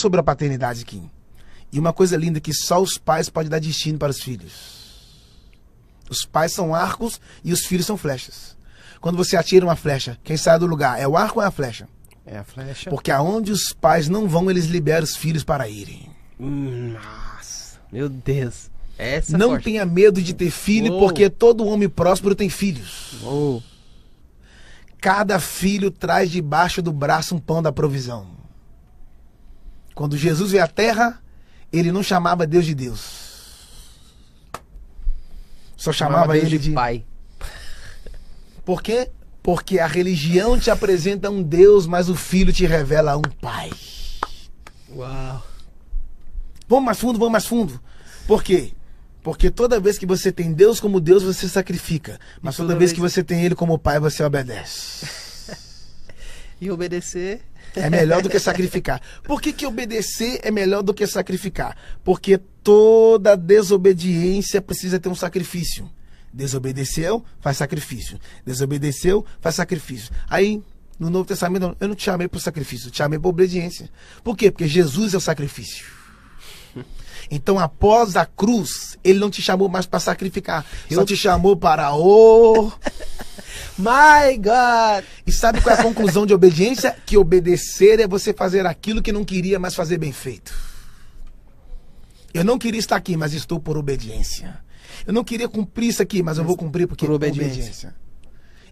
sobre a paternidade aqui. E uma coisa linda é que só os pais podem dar destino para os filhos. Os pais são arcos e os filhos são flechas. Quando você atira uma flecha, quem sai do lugar é o arco ou é a flecha? É a flecha. Porque aonde os pais não vão, eles liberam os filhos para irem. Nossa, meu Deus. Essa Não forte. tenha medo de ter filho, porque todo homem próspero tem filhos. Cada filho traz debaixo do braço um pão da provisão. Quando Jesus veio à terra, ele não chamava Deus de Deus. Só chamava ele de pai. Por quê? Porque a religião te apresenta um Deus, mas o filho te revela um pai. Uau. Vamos mais fundo, vamos mais fundo. Por quê? Porque toda vez que você tem Deus como Deus, você sacrifica. Mas toda vez que você tem Ele como pai, você obedece. E obedecer... É melhor do que sacrificar. Por que obedecer é melhor do que sacrificar? Porque toda desobediência precisa ter um sacrifício. Desobedeceu, faz sacrifício. Desobedeceu, faz sacrifício. Aí, no Novo Testamento, eu não te chamei para o sacrifício, eu te chamei para a obediência. Por quê? Porque Jesus é o sacrifício. Então, após a cruz, ele não te chamou mais para sacrificar. Só te chamou para My God! E sabe qual é a conclusão de obediência? Que obedecer é você fazer aquilo que não queria, mas fazer bem feito. Eu não queria estar aqui, mas estou por obediência. Eu não queria cumprir isso aqui, mas eu vou cumprir porque por obediência.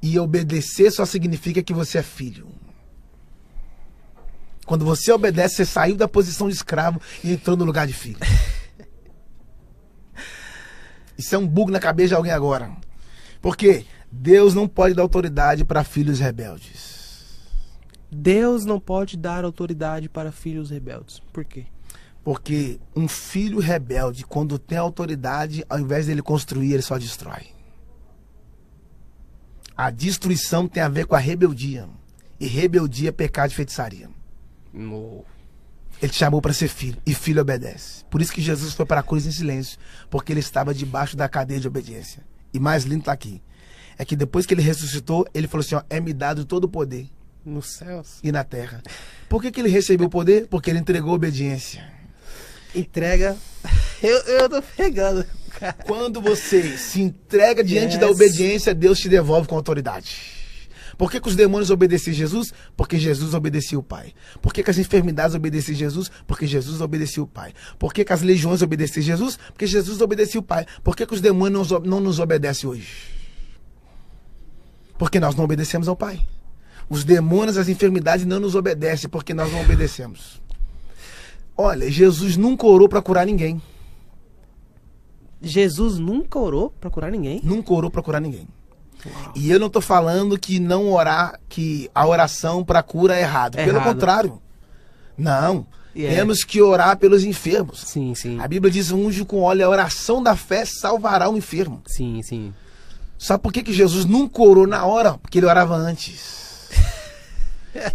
E obedecer só significa que você é filho. Quando você obedece, você saiu da posição de escravo e entrou no lugar de filho. Isso é um bug na cabeça de alguém agora. Por quê? Deus não pode dar autoridade para filhos rebeldes. Deus não pode dar autoridade para filhos rebeldes. Por quê? Porque um filho rebelde, quando tem autoridade, ao invés dele construir, ele só destrói. A destruição tem a ver com a rebeldia. E rebeldia é pecado de feitiçaria. Ele te chamou para ser filho. E filho obedece. Por isso que Jesus foi para a cruz em silêncio. Porque ele estava debaixo da cadeia de obediência. E mais lindo está aqui. É que depois que ele ressuscitou, ele falou assim, ó, é-me dado todo o poder. Nos céus. E na terra. Por que ele recebeu o poder? Porque ele entregou obediência. Entrega. Eu tô pegando. Cara. Quando você se entrega diante da obediência, Deus te devolve com autoridade. Por que os demônios obedeciam a Jesus? Porque Jesus obedecia o Pai. Por que as enfermidades obedeciam a Jesus? Porque Jesus obedecia o Pai. Por que as legiões obedeciam a Jesus? Porque Jesus obedecia o Pai. Por que os demônios não nos obedecem hoje? Porque nós não obedecemos ao Pai. Os demônios, as enfermidades não nos obedecem porque nós não obedecemos. Olha, Jesus nunca orou para curar ninguém. Jesus nunca orou para curar ninguém? Nunca orou para curar ninguém. Uau. E eu não estou falando que não orar, que a oração para cura é errado. Pelo contrário. Não. Temos que orar pelos enfermos. Sim, sim. A Bíblia diz, unge com óleo, a oração da fé salvará o enfermo. Sim, sim. Sabe por que Jesus nunca orou na hora? Porque ele orava antes.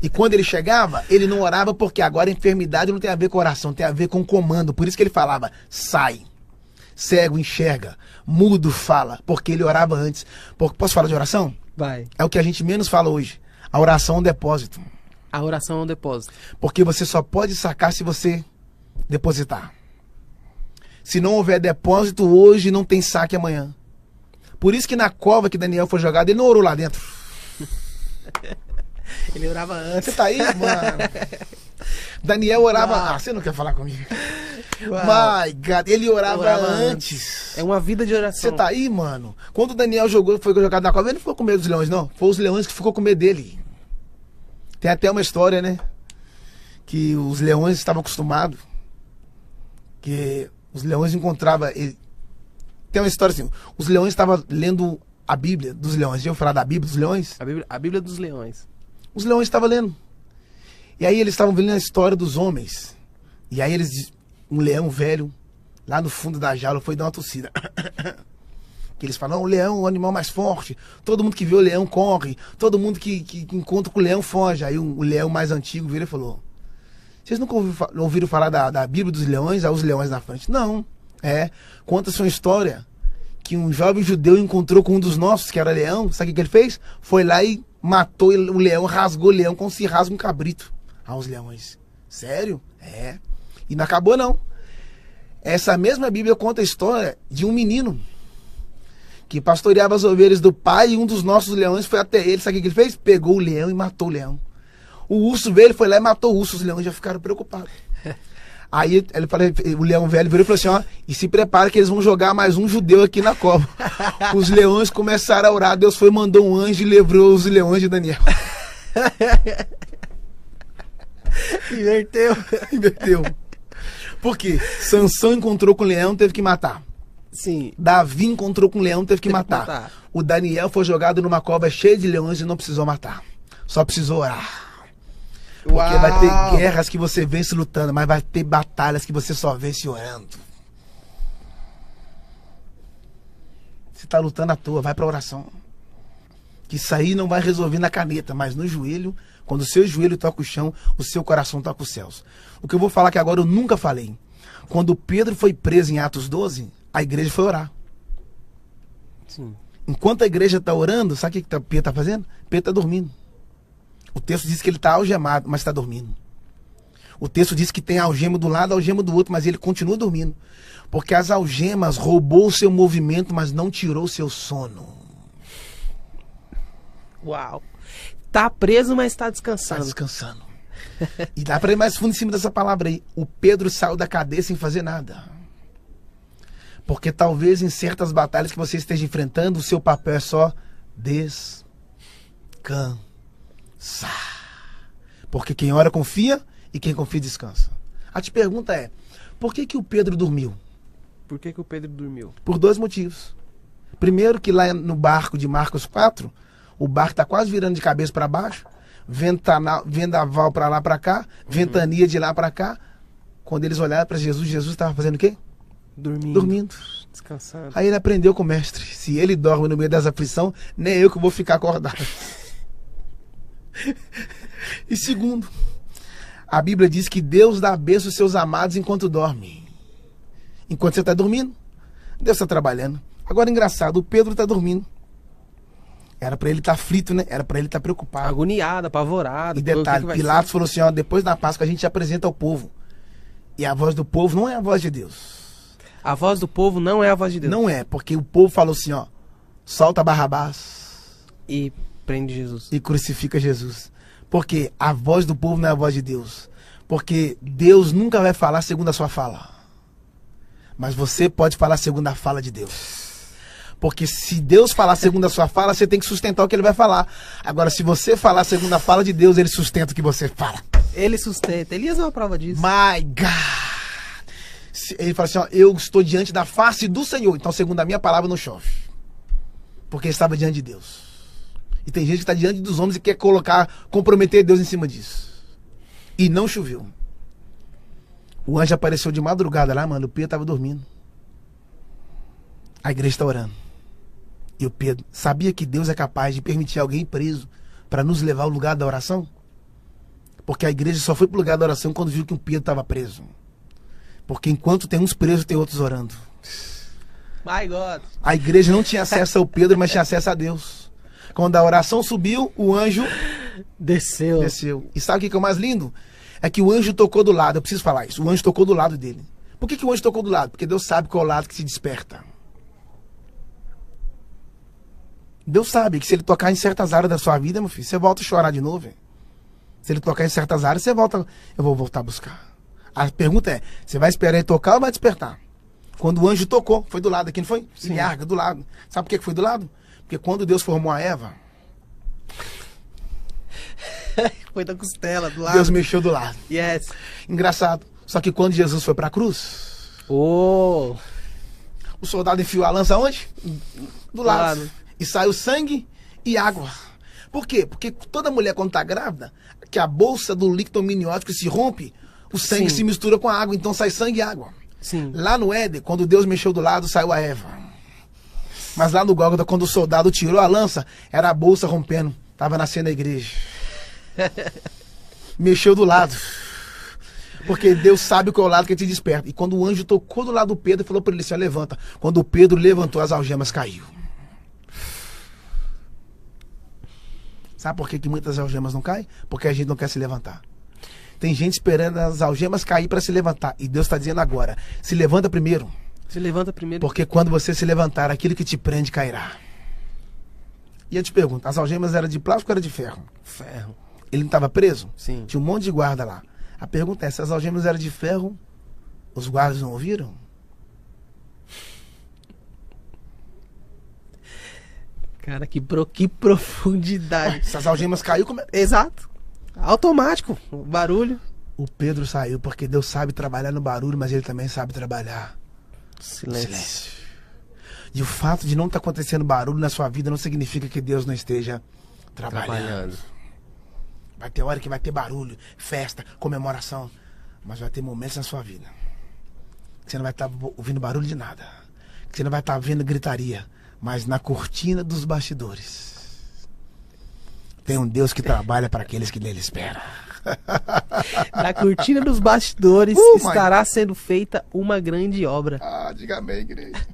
E quando ele chegava, ele não orava porque agora a enfermidade não tem a ver com oração, tem a ver com comando. Por isso que ele falava, sai. Cego enxerga, mudo fala, porque ele orava antes. Posso falar de oração? Vai. É o que a gente menos fala hoje. A oração é um depósito. A oração é um depósito. Porque você só pode sacar se você depositar. Se não houver depósito hoje, não tem saque amanhã. Por isso que na cova que Daniel foi jogado, ele não orou lá dentro. Ele orava antes. Você tá aí, mano? Daniel orava... você não quer falar comigo? My God, ele orava antes. É uma vida de oração. Você tá aí, mano? Quando o Daniel foi jogado na cova, ele não ficou com medo dos leões, não. Foi os leões que ficou com medo dele. Tem até uma história, né? Que os leões estavam acostumados. Que os leões encontravam... Tem uma história assim. Os leões estavam lendo a Bíblia dos leões. Já ouviu falar da Bíblia dos leões? A Bíblia dos leões. Os leões estavam lendo. E aí eles estavam vendo a história dos homens. E aí um leão velho, lá no fundo da jaula, foi dar uma tossida. Que eles falam, o leão é o animal mais forte. Todo mundo que vê o leão corre. Todo mundo que encontra com o leão foge. Aí o leão mais antigo vira e falou, vocês nunca ouviram falar da Bíblia dos leões? Aí os leões na frente. Não. Conta-se uma história que um jovem judeu encontrou com um dos nossos, que era leão. Sabe o que ele fez? Foi lá e matou o leão, rasgou o leão como se rasga um cabrito. Os leões. Sério? É. E não acabou, não. Essa mesma Bíblia conta a história de um menino que pastoreava as ovelhas do pai, e um dos nossos leões foi até ele. Sabe o que ele fez? Pegou o leão e matou o leão. O urso veio, ele foi lá e matou o urso. Os leões já ficaram preocupados. Aí ele falou, o leão velho virou e falou assim, ó, e se prepara que eles vão jogar mais um judeu aqui na cova. Os leões começaram a orar, Deus foi, mandou um anjo e livrou os leões de Daniel. Inverteu. Inverteu. Por quê? Sansão encontrou com o leão, teve que matar. Sim. Davi encontrou com o leão, teve que matar. O Daniel foi jogado numa cova cheia de leões e não precisou matar. Só precisou orar. Porque vai ter guerras que você vence lutando, mas vai ter batalhas que você só vence orando. Você está lutando à toa, vai para oração. Que isso aí não vai resolver na caneta, mas no joelho, quando o seu joelho toca o chão, o seu coração toca os céus. O que eu vou falar que agora eu nunca falei. Quando Pedro foi preso em Atos 12, a igreja foi orar. Sim. Enquanto a igreja está orando, sabe o que Pedro está fazendo? Pedro está dormindo. O texto diz que ele está algemado, mas está dormindo. O texto diz que tem algema do lado, algema do outro, mas ele continua dormindo. Porque as algemas roubou o seu movimento, mas não tirou o seu sono. Uau. Tá preso, mas está descansando. Está descansando. E dá para ir mais fundo em cima dessa palavra aí. O Pedro saiu da cadeia sem fazer nada. Porque talvez em certas batalhas que você esteja enfrentando, o seu papel é só descansar. Porque quem ora confia e quem confia descansa. A te pergunta é, por que o Pedro dormiu? Por que o Pedro dormiu? Por dois motivos. Primeiro que lá no barco de Marcos 4, o barco está quase virando de cabeça para baixo, vendaval para lá para cá, ventania de lá para cá. Quando eles olharam para Jesus, Jesus estava fazendo o quê? Dormindo. Descansando. Aí ele aprendeu com o mestre. Se ele dorme no meio das aflições, nem eu que vou ficar acordado. E segundo, a Bíblia diz que Deus dá bênção aos seus amados enquanto dorme. Enquanto você está dormindo, Deus está trabalhando. Agora, engraçado, o Pedro está dormindo. Era para ele estar aflito, né? Era para ele estar preocupado. Agoniado, apavorado. E detalhe, Pilatos falou assim, ó, depois da Páscoa a gente apresenta ao povo. E a voz do povo não é a voz de Deus. A voz do povo não é a voz de Deus. Não é, porque o povo falou assim, ó, solta Barrabás. E prende Jesus. E crucifica Jesus. Porque a voz do povo não é a voz de Deus. Porque Deus nunca vai falar segundo a sua fala. Mas você pode falar segundo a fala de Deus. Porque se Deus falar segundo a sua fala, você tem que sustentar o que ele vai falar. Agora, se você falar segundo a fala de Deus, ele sustenta o que você fala. Ele sustenta. Elias é uma prova disso. My God! Ele fala assim, ó, eu estou diante da face do Senhor. Então, segundo a minha palavra, não chove. Porque ele estava diante de Deus. E tem gente que está diante dos homens e quer comprometer Deus em cima disso. E não choveu. O anjo apareceu de madrugada lá, mano. O Pedro estava dormindo. A igreja está orando. E o Pedro sabia que Deus é capaz de permitir alguém preso para nos levar ao lugar da oração? Porque a igreja só foi para o lugar da oração quando viu que um Pedro estava preso. Porque enquanto tem uns presos, tem outros orando. My God. A igreja não tinha acesso ao Pedro, mas tinha acesso a Deus. Quando a oração subiu, o anjo desceu. E sabe o que é o mais lindo? É que o anjo tocou do lado. Eu preciso falar isso. O anjo tocou do lado dele. Por que o anjo tocou do lado? Porque Deus sabe qual é o lado que se desperta. Deus sabe que se ele tocar em certas áreas da sua vida, meu filho, você volta a chorar de novo. Hein? Se ele tocar em certas áreas, você volta. Eu vou voltar a buscar. A pergunta é, você vai esperar ele tocar ou vai despertar? Quando o anjo tocou, foi do lado aqui, não foi? Sim. Larga, do lado. Sabe por que foi do lado? Porque quando Deus formou a Eva, foi da costela, do lado. Deus mexeu do lado. Yes. Engraçado. Só que quando Jesus foi para a cruz, o soldado enfiou a lança onde? Do lado. E saiu sangue e água. Por quê? Porque toda mulher quando está grávida, que a bolsa do líquido amniótico se rompe, o sangue se mistura com a água, então sai sangue e água. Sim. Lá no Éden, quando Deus mexeu do lado, saiu a Eva. Mas lá no Gólgota, quando o soldado tirou a lança, era a bolsa rompendo. Estava nascendo a igreja. Mexeu do lado. Porque Deus sabe qual é o lado que te desperta. E quando o anjo tocou do lado do Pedro, falou para ele assim, levanta. Quando o Pedro levantou, as algemas caiu. Sabe por que muitas algemas não caem? Porque a gente não quer se levantar. Tem gente esperando as algemas cair para se levantar. E Deus está dizendo agora, se levanta primeiro. Se levanta primeiro. Porque quando você se levantar, aquilo que te prende cairá. E eu te pergunto, as algemas eram de plástico ou eram de ferro? Ferro. Ele não estava preso? Sim. Tinha um monte de guarda lá. A pergunta é, se as algemas eram de ferro, os guardas não ouviram? Cara, que profundidade. Se as algemas caiu, como é? Exato. Automático. O barulho. O Pedro saiu porque Deus sabe trabalhar no barulho, mas ele também sabe trabalhar no silêncio. E o fato de não estar acontecendo barulho na sua vida não significa que Deus não esteja trabalhando. Vai ter hora que vai ter barulho, festa, comemoração, mas vai ter momentos na sua vida que você não vai estar ouvindo barulho de nada, que você não vai estar vendo gritaria, mas na cortina dos bastidores tem um Deus que trabalha para aqueles que nele esperam. Na cortina dos bastidores estará sendo feita uma grande obra. Diga amém, igreja.